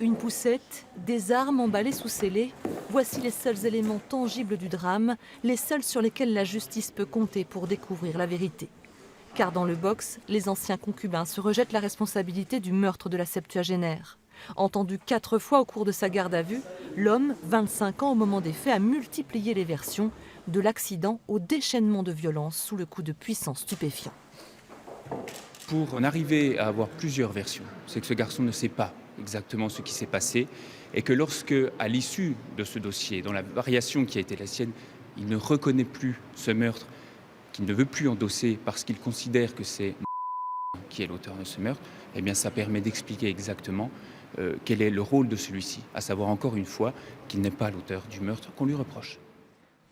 Une poussette, des armes emballées sous scellés, voici les seuls éléments tangibles du drame, les seuls sur lesquels la justice peut compter pour découvrir la vérité. Car dans le box, les anciens concubins se rejettent la responsabilité du meurtre de la septuagénaire. Entendu 4 fois au cours de sa garde à vue, l'homme, 25 ans au moment des faits, a multiplié les versions, de l'accident au déchaînement de violence sous le coup de puissants stupéfiants. Pour en arriver à avoir plusieurs versions, c'est que ce garçon ne sait pas exactement ce qui s'est passé et que lorsque, à l'issue de ce dossier, dans la variation qui a été la sienne, il ne reconnaît plus ce meurtre, qu'il ne veut plus endosser parce qu'il considère que c'est qui est l'auteur de ce meurtre, eh bien ça permet d'expliquer exactement quel est le rôle de celui-ci, à savoir encore une fois qu'il n'est pas l'auteur du meurtre qu'on lui reproche.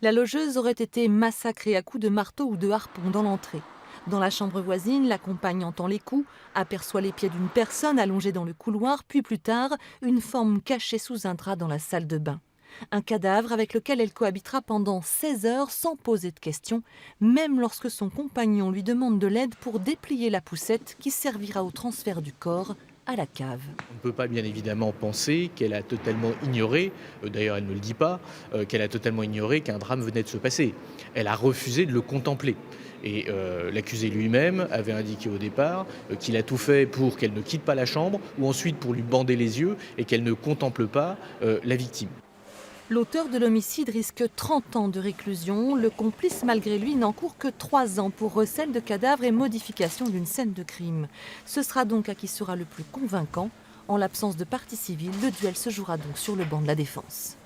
La logeuse aurait été massacrée à coups de marteau ou de harpon dans l'entrée. Dans la chambre voisine, la compagne entend les coups, aperçoit les pieds d'une personne allongée dans le couloir, puis plus tard, une forme cachée sous un drap dans la salle de bain. Un cadavre avec lequel elle cohabitera pendant 16 heures sans poser de questions, même lorsque son compagnon lui demande de l'aide pour déplier la poussette qui servira au transfert du corps à la cave. On ne peut pas bien évidemment penser qu'elle a totalement ignoré, d'ailleurs elle ne le dit pas, qu'elle a totalement ignoré qu'un drame venait de se passer. Elle a refusé de le contempler. Et l'accusé lui-même avait indiqué au départ qu'il a tout fait pour qu'elle ne quitte pas la chambre ou ensuite pour lui bander les yeux et qu'elle ne contemple pas la victime. L'auteur de l'homicide risque 30 ans de réclusion. Le complice, malgré lui, n'encourt que 3 ans pour recel de cadavres et modification d'une scène de crime. Ce sera donc à qui sera le plus convaincant. En l'absence de partie civile, le duel se jouera donc sur le banc de la défense.